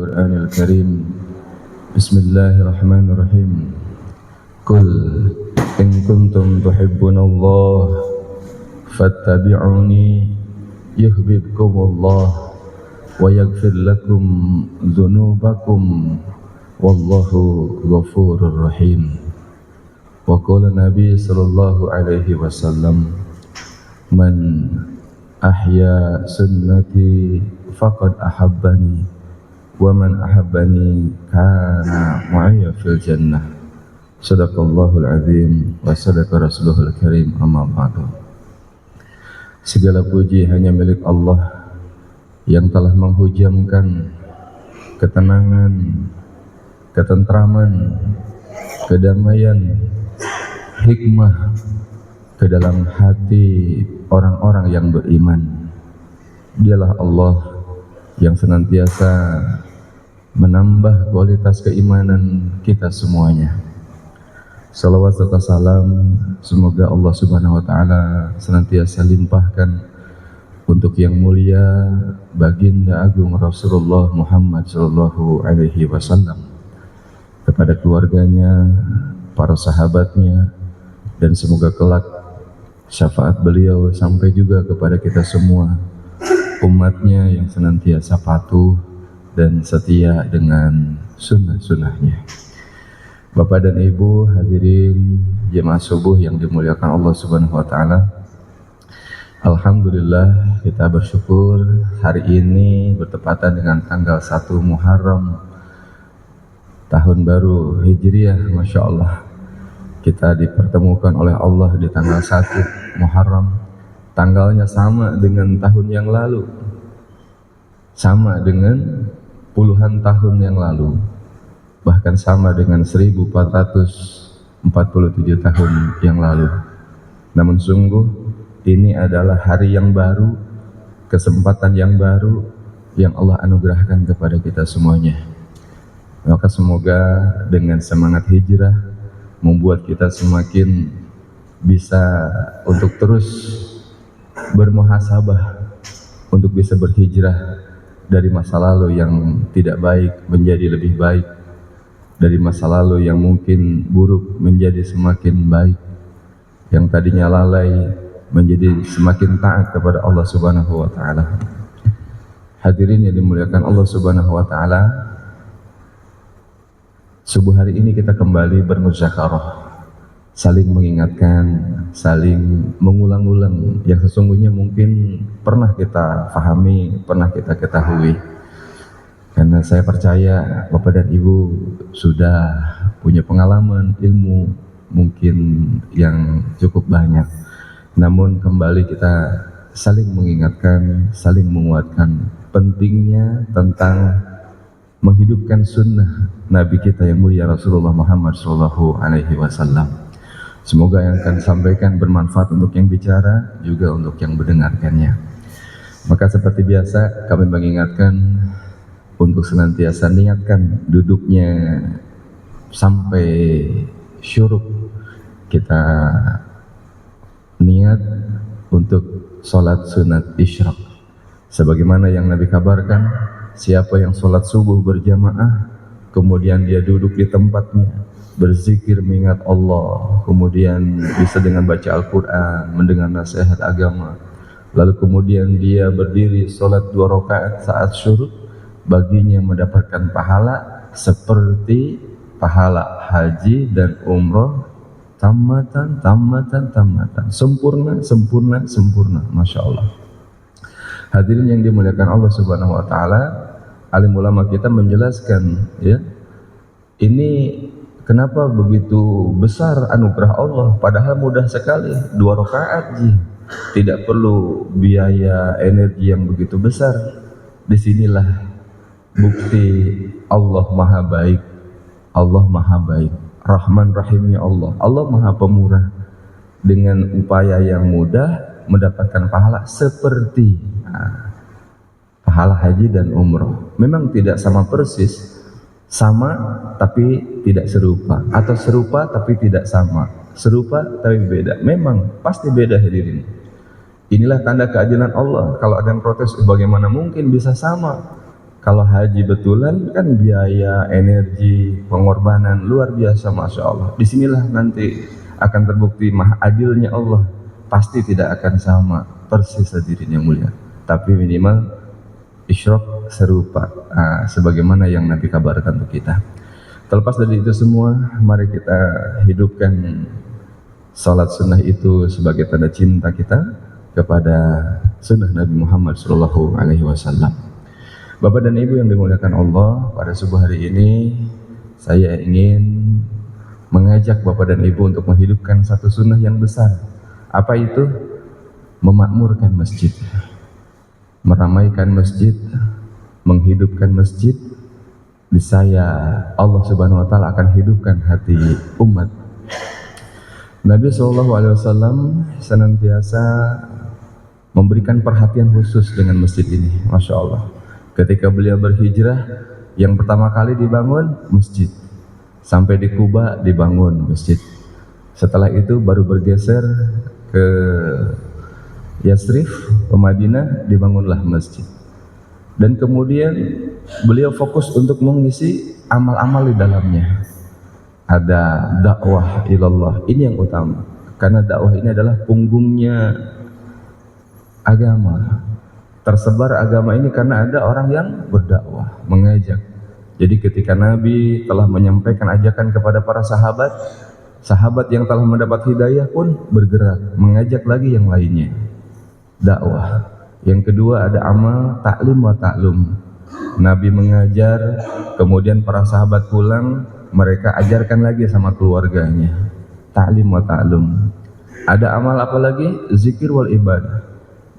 Al-Quranil Karim. Bismillahirrahmanirrahim. Qul in kuntum tuhibbunallah fattabi'uni yuhibbukumullah wa yaghfir lakum dzunubakum wallahu ghafurur rahim. Wa qala Nabi sallallahu alaihi wasallam, man ahya sunnati faqad ahabbani wa man ahabbani kana ma'aya fil jannah. Sadaqallahul azim wa sadaqa rasuluhul karim. Amma ba'du. Segala puji hanya milik Allah yang telah menghujamkan ketenangan, ketentraman, kedamaian, hikmah ke dalam hati orang-orang yang beriman. Dialah Allah yang senantiasa menambah kualitas keimanan kita semuanya. Salawat serta salam semoga Allah Subhanahu wa taala senantiasa limpahkan untuk yang mulia baginda agung Rasulullah Muhammad sallallahu alaihi wasallam, kepada keluarganya, para sahabatnya, dan semoga kelak syafaat beliau sampai juga kepada kita semua, umatnya yang senantiasa patuh dan setia dengan sunnah-sunnahnya. Bapak dan Ibu hadirin jemaah subuh yang dimuliakan Allah Subhanahu wa taala. Alhamdulillah, kita bersyukur hari ini bertepatan dengan tanggal 1 Muharram tahun baru Hijriah. Masya Allah, kita dipertemukan oleh Allah di tanggal 1 Muharram. Tanggalnya sama dengan tahun yang lalu, sama dengan puluhan tahun yang lalu, bahkan sama dengan 1447 tahun yang lalu. Namun sungguh ini adalah hari yang baru, kesempatan yang baru yang Allah anugerahkan kepada kita semuanya. Maka semoga dengan semangat hijrah membuat kita semakin bisa untuk terus bermuhasabah, untuk bisa berhijrah dari masa lalu yang tidak baik menjadi lebih baik, dari masa lalu yang mungkin buruk menjadi semakin baik, yang tadinya lalai menjadi semakin taat kepada Allah Subhanahu wa taala. Hadirin yang dimuliakan Allah Subhanahu wa taala, subuh hari ini kita kembali bermuzakarah, saling mengingatkan, saling mengulang-ulang yang sesungguhnya mungkin pernah kita fahami, pernah kita ketahui. Karena saya percaya Bapak dan Ibu sudah punya pengalaman, ilmu mungkin yang cukup banyak. Namun kembali kita saling mengingatkan, saling menguatkan pentingnya tentang menghidupkan sunnah Nabi kita yang mulia Rasulullah Muhammad sallallahu alaihi wasallam. Semoga yang akan disampaikan bermanfaat untuk yang bicara, juga untuk yang mendengarkannya. Maka seperti biasa kami mengingatkan untuk senantiasa niatkan duduknya sampai syuruk. Kita niat untuk sholat sunat isyraq, sebagaimana yang Nabi kabarkan, siapa yang sholat subuh berjamaah kemudian dia duduk di tempatnya berzikir mengingat Allah, kemudian bisa dengan baca Al-Quran, mendengar nasihat agama, lalu kemudian dia berdiri sholat 2 rakaat saat syuruk, baginya mendapatkan pahala seperti pahala haji dan umroh, tamatan, sempurna, Masya Allah. Hadirin yang dimuliakan Allah Subhanahu wa taala, alim ulama kita menjelaskan, ya, ini kenapa begitu besar anugerah Allah, padahal mudah sekali 2 rakaat ji, tidak perlu biaya energi yang begitu besar. Disinilah bukti Allah maha baik, Allah maha baik, Rahman Rahimnya Allah, Allah maha pemurah. Dengan upaya yang mudah mendapatkan pahala seperti pahala haji dan umroh. Memang tidak sama persis, sama tapi tidak serupa, atau serupa tapi tidak sama, serupa tapi beda. Memang pasti beda hadirin. Inilah tanda keadilan Allah. Kalau ada yang protes, bagaimana mungkin bisa sama? Kalau haji betulan kan biaya, energi, pengorbanan luar biasa, Masya Allah. Disinilah nanti akan terbukti maha adilnya Allah. Pasti tidak akan sama persis hadirin yang mulia, tapi minimal isyraq serupa, sebagaimana yang Nabi kabarkan untuk kita. Terlepas dari itu semua, mari kita hidupkan salat sunnah itu sebagai tanda cinta kita kepada sunnah Nabi Muhammad SAW. Bapak dan Ibu yang dimuliakan Allah, pada subuh hari ini saya ingin mengajak Bapak dan Ibu untuk menghidupkan satu sunnah yang besar. Apa itu? Memakmurkan masjid, meramaikan masjid, menghidupkan masjid. Di saya Allah Subhanahu wa taala akan hidupkan hati umat. Nabi SAW senantiasa memberikan perhatian khusus dengan masjid ini, Masya Allah. Ketika beliau berhijrah, yang pertama kali dibangun masjid. Sampai di Kuba dibangun masjid. Setelah itu baru bergeser ke Yasrib, ke Madinah, dibangunlah masjid. Dan kemudian beliau fokus untuk mengisi amal-amal di dalamnya. Ada dakwah ilallah, ini yang utama. Karena dakwah ini adalah punggungnya agama. Tersebar agama ini karena ada orang yang berdakwah, mengajak. Jadi ketika Nabi telah menyampaikan ajakan kepada para sahabat, sahabat yang telah mendapat hidayah pun bergerak, mengajak lagi yang lainnya. Dakwah. Yang kedua ada amal taklim wa taklum. Nabi mengajar, kemudian para sahabat pulang, mereka ajarkan lagi sama keluarganya. Taklim wa taklum. Ada amal apa lagi? Zikir wal ibadah.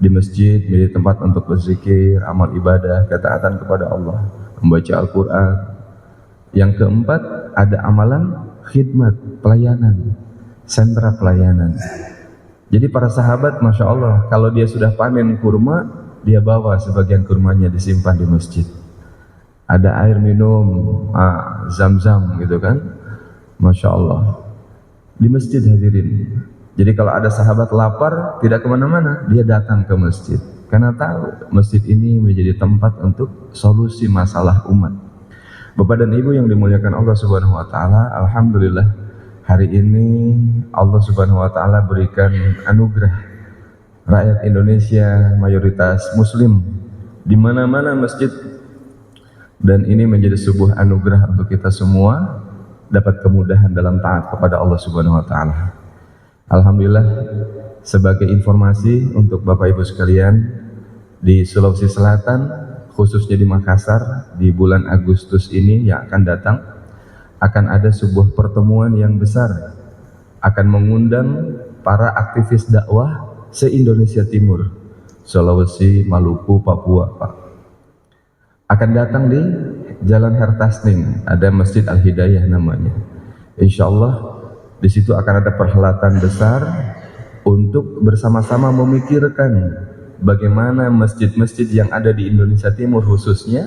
Di masjid menjadi tempat untuk berzikir, amal ibadah, ketaatan kepada Allah, membaca Al-Quran. Yang keempat ada amalan khidmat, pelayanan, sentra pelayanan. Jadi para sahabat, Masya Allah, kalau dia sudah panen kurma, dia bawa sebagian kurmanya disimpan di masjid. Ada air minum, zam-zam gitu kan, Masya Allah, di masjid hadirin. Jadi kalau ada sahabat lapar, tidak kemana-mana, dia datang ke masjid. Karena tahu masjid ini menjadi tempat untuk solusi masalah umat. Bapak dan Ibu yang dimuliakan Allah Subhanahu wa taala, alhamdulillah hari ini Allah Subhanahu wa taala berikan anugerah rakyat Indonesia mayoritas muslim, di mana-mana masjid, dan ini menjadi sebuah anugerah untuk kita semua dapat kemudahan dalam taat kepada Allah Subhanahu wa taala. Alhamdulillah, sebagai informasi untuk Bapak Ibu sekalian, di Sulawesi Selatan, khususnya di Makassar, di bulan Agustus ini yang akan datang, akan ada sebuah pertemuan yang besar, akan mengundang para aktivis dakwah se-Indonesia Timur, Sulawesi, Maluku, Papua, Pak. Akan datang di Jalan Hertasning, ada Masjid Al-Hidayah namanya. Insya Allah di situ akan ada perhelatan besar untuk bersama-sama memikirkan bagaimana masjid-masjid yang ada di Indonesia Timur khususnya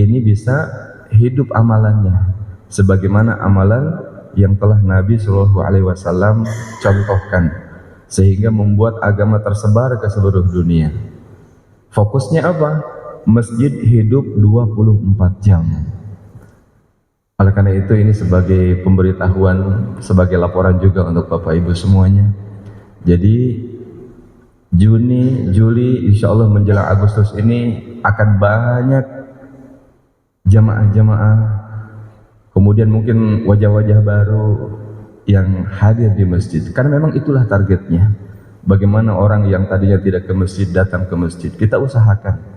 ini bisa hidup amalannya sebagaimana amalan yang telah Nabi SAW contohkan, sehingga membuat agama tersebar ke seluruh dunia. Fokusnya apa? Masjid hidup 24 jam. Oleh karena itu ini sebagai pemberitahuan, sebagai laporan juga untuk Bapak Ibu semuanya. Jadi Juni, Juli, insya Allah menjelang Agustus ini akan banyak jamaah-jamaah, kemudian mungkin wajah-wajah baru yang hadir di masjid. Karena memang itulah targetnya. Bagaimana orang yang tadinya tidak ke masjid datang ke masjid. Kita usahakan.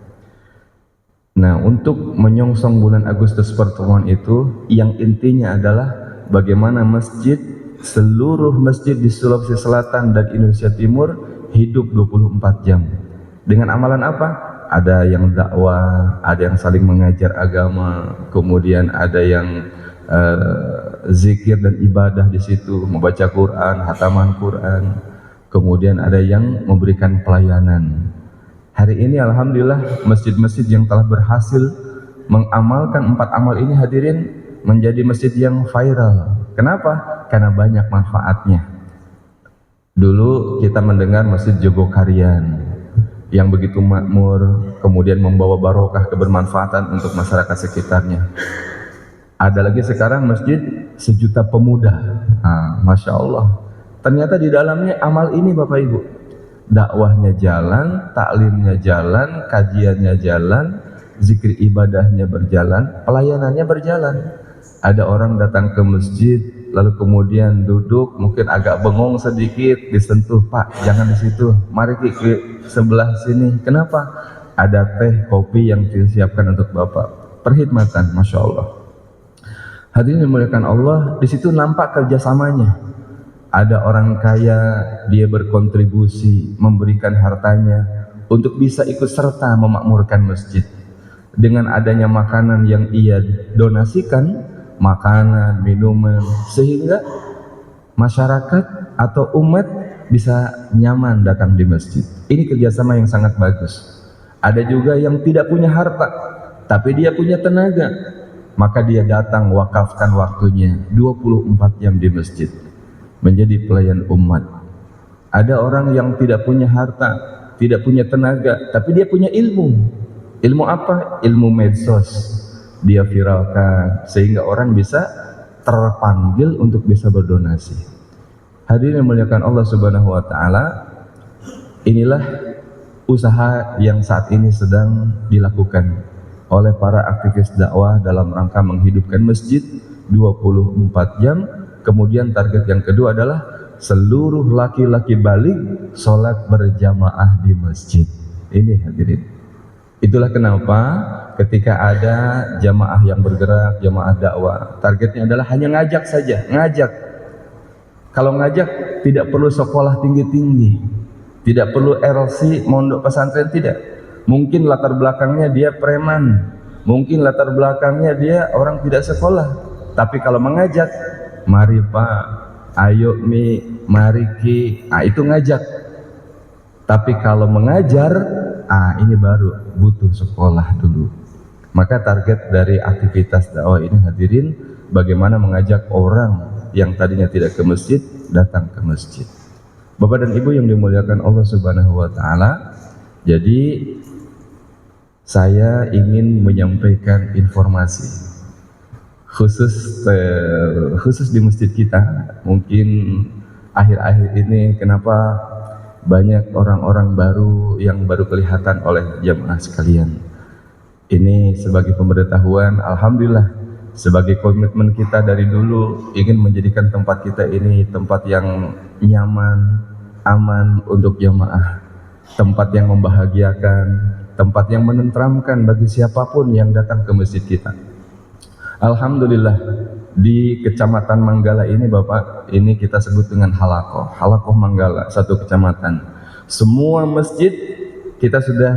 Nah, untuk menyongsong bulan Agustus pertemuan itu, yang intinya adalah bagaimana masjid, seluruh masjid di Sulawesi Selatan dan Indonesia Timur hidup 24 jam. Dengan amalan apa? Ada yang dakwah, ada yang saling mengajar agama, kemudian ada yang zikir dan ibadah di situ, membaca Quran, hataman Quran, kemudian ada yang memberikan pelayanan. Hari ini alhamdulillah masjid-masjid yang telah berhasil mengamalkan 4 amal ini hadirin menjadi masjid yang viral. Kenapa? Karena banyak manfaatnya. Dulu kita mendengar Masjid Jogokarian yang begitu makmur, kemudian membawa barokah kebermanfaatan untuk masyarakat sekitarnya. Ada lagi sekarang masjid 1 juta pemuda. Masya Allah. Ternyata di dalamnya amal ini Bapak Ibu. Dakwahnya jalan, taklimnya jalan, kajiannya jalan, zikir ibadahnya berjalan, pelayanannya berjalan. Ada orang datang ke masjid, lalu kemudian duduk, mungkin agak bengong sedikit, disentuh, Pak jangan di situ, mari ke sebelah sini. Kenapa? Ada teh, kopi yang disiapkan untuk Bapak. Perkhidmatan, Masya Allah. Hadirin dimuliakan Allah, di situ nampak kerjasamanya. Ada orang kaya, dia berkontribusi, memberikan hartanya untuk bisa ikut serta memakmurkan masjid. Dengan adanya makanan yang ia donasikan, makanan, minuman, sehingga masyarakat atau umat bisa nyaman datang di masjid. Ini kerjasama yang sangat bagus. Ada juga yang tidak punya harta, tapi dia punya tenaga, maka dia datang wakafkan waktunya 24 jam di masjid, menjadi pelayan umat. Ada orang yang tidak punya harta, tidak punya tenaga, tapi dia punya ilmu. Ilmu apa? Ilmu medsos. Dia viralkan sehingga orang bisa terpanggil untuk bisa berdonasi. Hadirin yang muliakan Allah Subhanahu wa taala, inilah usaha yang saat ini sedang dilakukan oleh para aktivis dakwah dalam rangka menghidupkan masjid 24 jam. Kemudian target yang kedua adalah seluruh laki-laki balik sholat berjamaah di masjid. Ini hadirin. Itulah kenapa ketika ada jamaah yang bergerak, jamaah dakwah, targetnya adalah hanya ngajak saja, ngajak. Kalau ngajak tidak perlu sekolah tinggi-tinggi, tidak perlu RC, mondok pesantren, tidak. Mungkin latar belakangnya dia preman, mungkin latar belakangnya dia orang tidak sekolah, tapi kalau mengajak, mari Pak, ayo Mi, mari Ki, itu ngajak. Tapi kalau mengajar, ini baru butuh sekolah dulu. Maka target dari aktivitas dakwah ini hadirin, bagaimana mengajak orang yang tadinya tidak ke masjid, datang ke masjid. Bapak dan Ibu yang dimuliakan Allah Subhanahu wa taala, jadi saya ingin menyampaikan informasi khusus di masjid kita. Mungkin akhir-akhir ini kenapa banyak orang-orang baru yang baru kelihatan oleh jamaah sekalian. Ini sebagai pemberitahuan, alhamdulillah, sebagai komitmen kita dari dulu ingin menjadikan tempat kita ini tempat yang nyaman, aman untuk jamaah, tempat yang membahagiakan, tempat yang menenteramkan bagi siapapun yang datang ke masjid kita. Alhamdulillah, di Kecamatan Manggala ini Bapak, ini kita sebut dengan Halakoh Manggala, satu kecamatan. Semua masjid kita sudah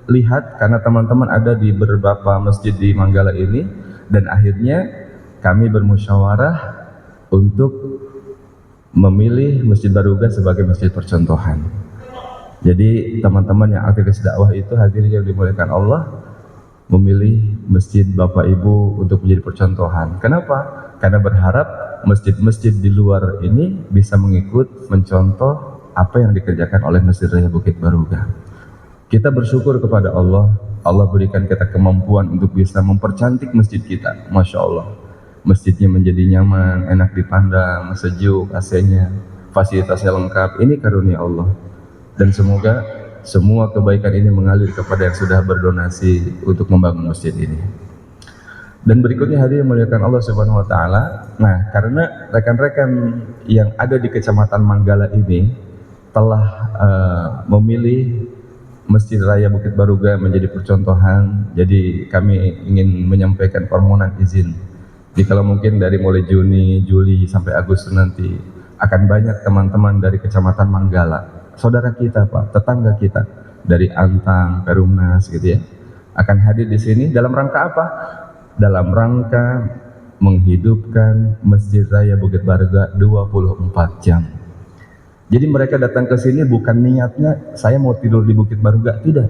lihat karena teman-teman ada di beberapa masjid di Manggala ini, dan akhirnya kami bermusyawarah untuk memilih Masjid Baruga sebagai masjid percontohan. Jadi teman-teman yang aktivis dakwah itu, hadirin yang dimuliakan Allah, memilih masjid Bapak Ibu untuk menjadi percontohan. Kenapa? Karena berharap masjid-masjid di luar ini bisa mengikut, mencontoh apa yang dikerjakan oleh Masjid Raya Bukit Baruga. Kita bersyukur kepada Allah, Allah berikan kita kemampuan untuk bisa mempercantik masjid kita. Masya Allah, masjidnya menjadi nyaman, enak dipandang, sejuk, AC-nya, fasilitasnya lengkap. Ini karunia Allah. Dan semoga semua kebaikan ini mengalir kepada yang sudah berdonasi untuk membangun masjid ini. Dan berikutnya hadirin yang muliakan Allah Subhanahu wa taala. Nah, karena rekan-rekan yang ada di Kecamatan Manggala ini telah memilih Masjid Raya Bukit Baruga menjadi percontohan, jadi kami ingin menyampaikan permohonan izin. Jadi kalau mungkin dari mulai Juni, Juli sampai Agustus nanti akan banyak teman-teman dari Kecamatan Manggala, saudara kita Pak, tetangga kita dari Antang, Perumnas gitu ya, akan hadir di sini dalam rangka apa? Dalam rangka menghidupkan Masjid Raya Bukit Baruga 24 jam. Jadi mereka datang ke sini bukan niatnya saya mau tidur di Bukit Baruga, tidak.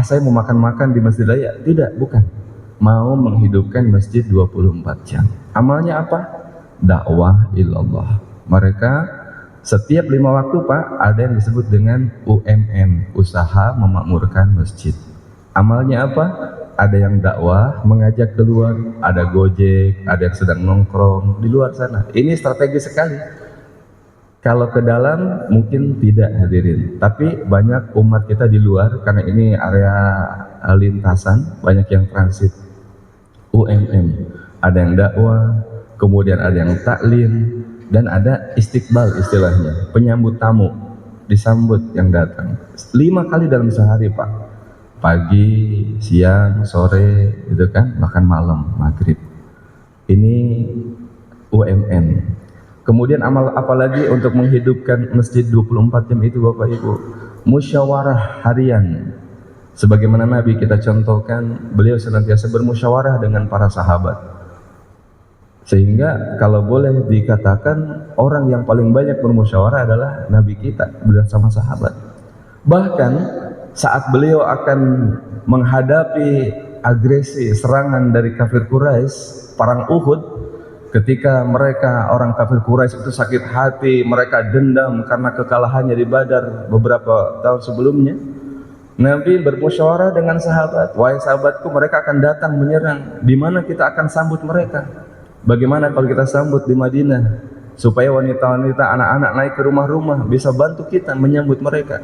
Saya mau makan-makan di Masjid Raya, tidak, bukan. Mau menghidupkan masjid 24 jam. Amalnya apa? Dakwah ilallah. Mereka Setiap 5 waktu Pak, ada yang disebut dengan UMM, usaha memakmurkan masjid. Amalnya apa? Ada yang dakwah, mengajak keluar, ada gojek, ada yang sedang nongkrong di luar sana. Ini strategi sekali. Kalau ke dalam mungkin tidak hadirin, tapi banyak umat kita di luar karena ini area lintasan, banyak yang transit. UMM, ada yang dakwah, kemudian ada yang taklim, dan ada istiqbal istilahnya, penyambut tamu, disambut yang datang 5 kali dalam sehari Pak, pagi, siang, sore, gitu kan, bahkan malam, maghrib. Ini UMM. Kemudian amal apalagi untuk menghidupkan masjid 24 jam itu Bapak Ibu? Musyawarah harian. Sebagaimana Nabi kita contohkan, beliau senantiasa bermusyawarah dengan para sahabat. Sehingga kalau boleh dikatakan orang yang paling banyak bermusyawarah adalah Nabi kita bersama sahabat. Bahkan saat beliau akan menghadapi agresi serangan dari kafir Quraisy, perang Uhud, ketika mereka orang kafir Quraisy itu sakit hati, mereka dendam karena kekalahannya di Badar beberapa tahun sebelumnya, Nabi bermusyawarah dengan sahabat, wahai sahabatku, mereka akan datang menyerang, di mana kita akan sambut mereka? Bagaimana kalau kita sambut di Madinah, supaya wanita-wanita, anak-anak naik ke rumah-rumah bisa bantu kita menyambut mereka?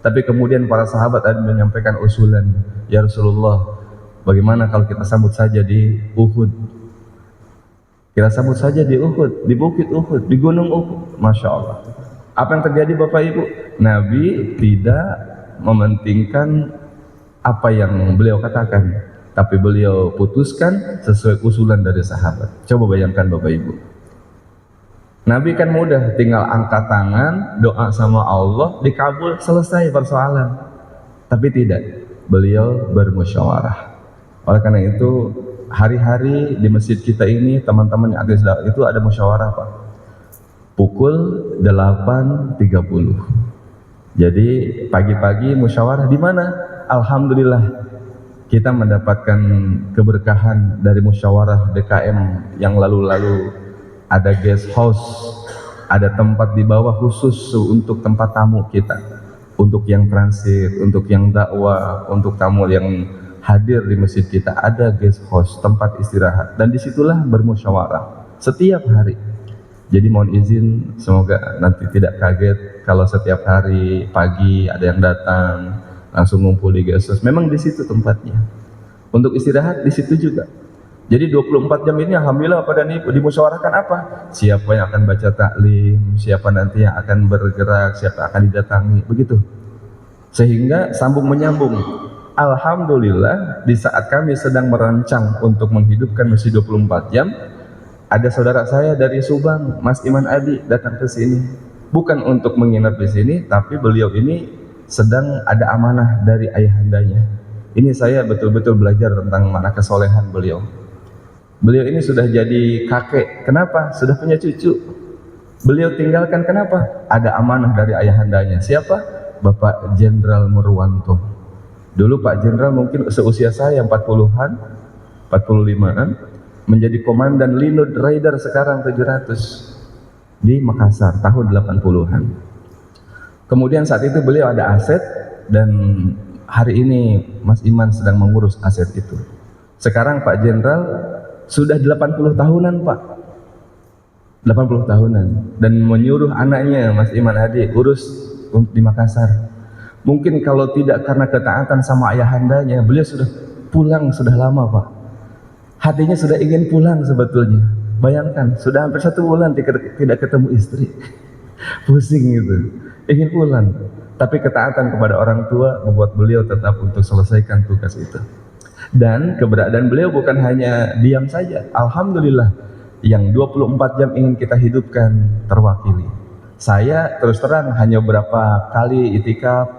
Tapi kemudian para sahabat ada menyampaikan usulan, ya Rasulullah, bagaimana kalau kita sambut saja di Uhud? Kita sambut saja di Uhud, di bukit Uhud, di gunung Uhud. Masya Allah. Apa yang terjadi Bapak Ibu? Nabi tidak mementingkan apa yang beliau katakan, tapi beliau putuskan sesuai usulan dari sahabat. Coba bayangkan Bapak Ibu, Nabi kan mudah, tinggal angkat tangan, doa sama Allah, dikabul, selesai persoalan. Tapi tidak, beliau bermusyawarah. Oleh karena itu, hari-hari di masjid kita ini, teman-teman yang ada itu ada musyawarah Pak, pukul 8.30. Jadi pagi-pagi musyawarah di mana? Alhamdulillah kita mendapatkan keberkahan dari musyawarah DKM yang lalu-lalu. Ada guest house, ada tempat di bawah khusus untuk tempat tamu kita, untuk yang transit, untuk yang dakwah, untuk tamu yang hadir di masjid kita, ada guest house, tempat istirahat, dan disitulah bermusyawarah setiap hari. Jadi mohon izin, semoga nanti tidak kaget kalau setiap hari pagi ada yang datang langsung ngumpul di guest house. Memang di situ tempatnya. Untuk istirahat di situ juga. Jadi 24 jam ini alhamdulillah pada dimusyawarahkan apa? Siapa yang akan baca taklim, siapa nanti yang akan bergerak, siapa akan didatangi, begitu. Sehingga sambung menyambung. Alhamdulillah di saat kami sedang merancang untuk menghidupkan masjid 24 jam, ada saudara saya dari Subang, Mas Iman Adi, datang ke sini. Bukan untuk menginap di sini, tapi beliau ini sedang ada amanah dari ayahandanya. Ini saya betul-betul belajar tentang makna kesolehan beliau. Beliau ini sudah jadi kakek. Kenapa? Sudah punya cucu. Beliau tinggalkan kenapa? Ada amanah dari ayahandanya. Siapa? Bapak Jenderal Murwanto. Dulu Pak Jenderal mungkin seusia saya 40-an, 45-an, menjadi komandan Linud Raider sekarang 700 di Makassar tahun 80-an. Kemudian saat itu beliau ada aset, dan hari ini Mas Iman sedang mengurus aset itu. Sekarang Pak Jenderal sudah 80 tahunan Pak, 80 tahunan, dan menyuruh anaknya Mas Iman Adi urus di Makassar. Mungkin kalau tidak karena ketaatan sama ayahandanya, beliau sudah pulang sudah lama Pak. Hatinya sudah ingin pulang sebetulnya. Bayangkan, sudah hampir 1 bulan tidak ketemu istri. Pusing gitu, ingin pulang. Tapi ketaatan kepada orang tua membuat beliau tetap untuk selesaikan tugas itu. Dan keberadaan beliau bukan hanya diam saja. Alhamdulillah, yang 24 jam ingin kita hidupkan terwakili. Saya terus terang hanya beberapa kali itikaf,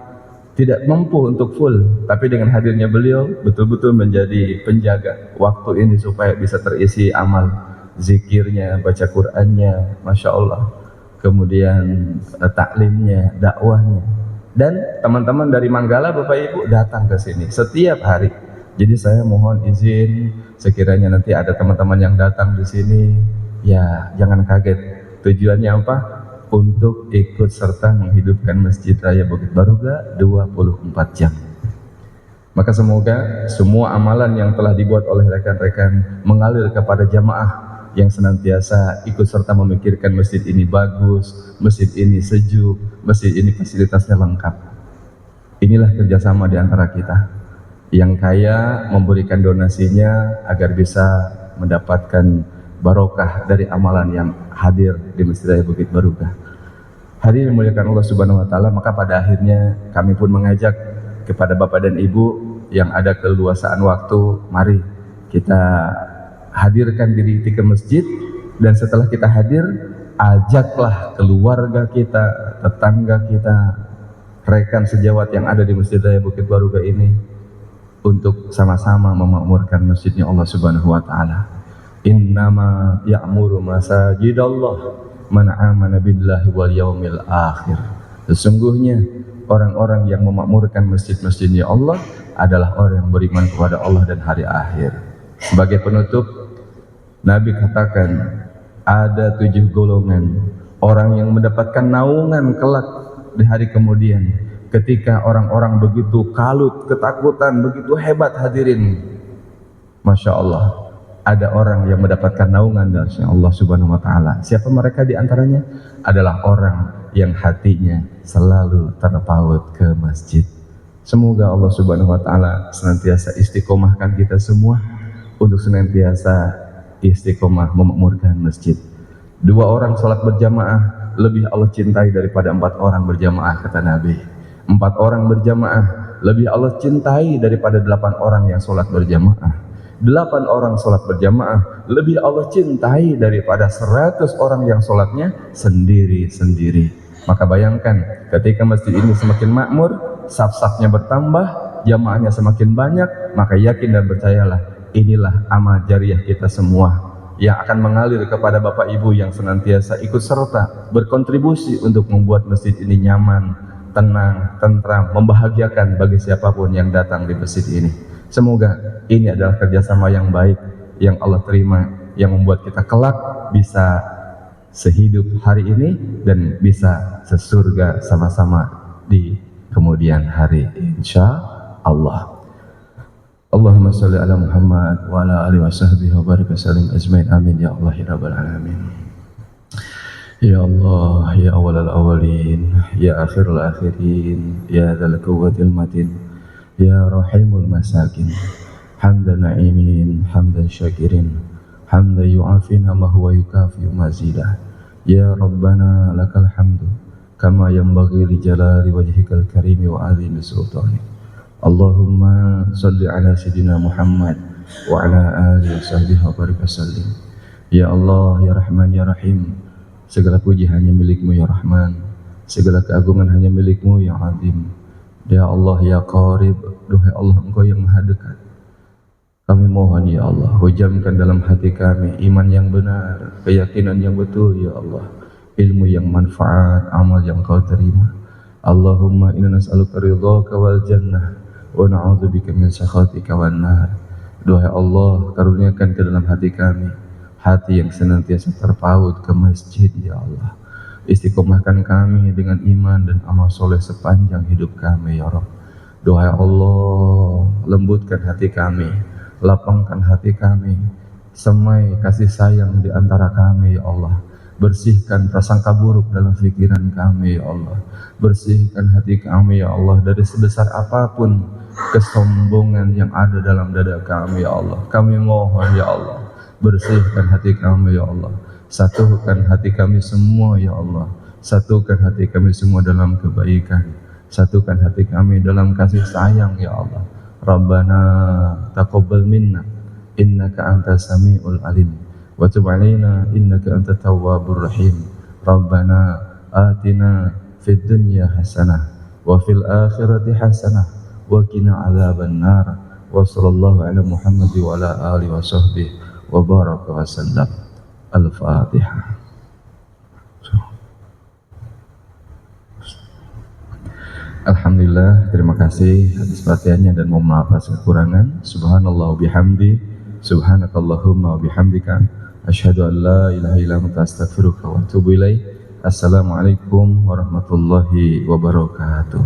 tidak mampu untuk full, tapi dengan hadirnya beliau betul-betul menjadi penjaga waktu ini supaya bisa terisi amal zikirnya, baca Qur'annya, Masya Allah, kemudian taklimnya, dakwahnya. Dan teman-teman dari Manggala Bapak Ibu datang ke sini setiap hari. Jadi saya mohon izin, sekiranya nanti ada teman-teman yang datang di sini, ya jangan kaget. Tujuannya apa? untuk ikut serta menghidupkan Masjid Raya Bukit Baruga 24 jam. Maka semoga semua amalan yang telah dibuat oleh rekan-rekan mengalir kepada jamaah yang senantiasa ikut serta memikirkan masjid ini bagus, masjid ini sejuk, masjid ini fasilitasnya lengkap. Inilah kerjasama di antara kita. Yang kaya memberikan donasinya agar bisa mendapatkan barokah dari amalan yang hadir di Masjid Raya Bukit Baruga. Hadirin dimuliakan Allah Subhanahu wa taala, maka pada akhirnya kami pun mengajak kepada Bapak dan Ibu yang ada keleluasaan waktu, mari kita hadirkan diri ke masjid, dan setelah kita hadir, ajaklah keluarga kita, tetangga kita, rekan sejawat yang ada di Masjid Raya Bukit Baruga ini untuk sama-sama memakmurkan masjidnya Allah Subhanahu wa taala. Innama ya'muru masajidallah man amana billahi wal yaumil akhir. Sesungguhnya orang-orang yang memakmurkan masjid-masjidnya Allah adalah orang yang beriman kepada Allah dan hari akhir. Sebagai penutup, Nabi katakan ada 7 golongan orang yang mendapatkan naungan kelak di hari kemudian, ketika orang-orang begitu kalut, ketakutan, begitu hebat. Hadirin, Masya Allah, ada orang yang mendapatkan naungan dari Allah Subhanahu wa taala. Siapa mereka? Di antaranya adalah orang yang hatinya selalu terpaut ke masjid. Semoga Allah Subhanahu wa taala senantiasa istiqomahkan kita semua untuk senantiasa istiqomah memakmurkan masjid. 2 orang sholat berjamaah lebih Allah cintai daripada 4 orang berjamaah, kata Nabi. 4 orang berjamaah lebih Allah cintai daripada 8 orang yang sholat berjamaah. 8 orang sholat berjamaah lebih Allah cintai daripada 100 orang yang sholatnya sendiri-sendiri. Maka bayangkan, ketika masjid ini semakin makmur, saf-safnya bertambah, jamaahnya semakin banyak, maka yakin dan percayalah, inilah amal jariah kita semua yang akan mengalir kepada Bapak Ibu yang senantiasa ikut serta berkontribusi untuk membuat masjid ini nyaman, tenang, tentram, membahagiakan bagi siapapun yang datang di masjid ini. Semoga ini adalah kerjasama yang baik yang Allah terima, yang membuat kita kelak bisa sehidup hari ini dan bisa sesurga sama-sama di kemudian hari, insya Allah. Allahumma salli ala Muhammad wa ala alihi wa sahbihi wa barik wa sallim ajmain, amin ya Allah ya rabbal alamin. Ya Allah, ya awalal awalin, ya akhirul akhirin, ya dzal quwwatil matin, ya rahimul masakin, hamdan na'imin, hamdan syakirin, hamdan yu'afina ma huwa yukafi mazidah. Ya Rabbana lakal hamdu kama yanbaghi li jalali wajhikal karimi wa azimi sultanik. Allahumma salli ala sayyidina Muhammad wa ala alihi wa sahbihi wa barik wa sallim. Ya Allah, ya Rahman, ya Rahim, segala puji hanya milik-Mu ya Rahman, segala keagungan hanya milik-Mu ya Azim. Ya Allah, ya Qarib, duhai Allah, Engkau yang maha dekat. Kami mohon ya Allah, hujamkan dalam hati kami iman yang benar, keyakinan yang betul ya Allah, ilmu yang manfaat, amal yang Kau terima. Allahumma inna nas'aluka ridhaka wal jannah wa na'udzubika min sakhatika wan nar. Duhai Allah, karuniakan ke dalam hati kami hati yang senantiasa terpaut ke masjid ya Allah. Istiqomahkan kami dengan iman dan amal soleh sepanjang hidup kami ya Rabb. Duhai Allah, lembutkan hati kami, lapangkan hati kami, semai kasih sayang di antara kami ya Allah. Bersihkan prasangka buruk dalam pikiran kami ya Allah. Bersihkan hati kami ya Allah dari sebesar apapun kesombongan yang ada dalam dada kami ya Allah. Kami mohon ya Allah, bersihkan hati kami ya Allah. Satukan hati kami semua ya Allah. Satukan hati kami semua dalam kebaikan. Satukan hati kami dalam kasih sayang ya Allah. Rabbana taqabbal minna innaka antas samiul alim wa tub alaina innaka antat tawwabur rahim. Rabbana atina fid dunya hasanah wa fil akhirati hasanah wa qina adzaban nar. Wa sallallahu ala Muhammad wa ala alihi wa sahbihi wa baraka wa sallam. Al-Fatihah. Alhamdulillah, terima kasih atas perhatiannya dan mohon maaf atas kekurangan. Subhanallah bihamdi, subhanakallahumma bihamdika, asyhadu an la ilaha illa anta astaghfiruka wa atubu ilaik. Assalamualaikum warahmatullahi wabarakatuh.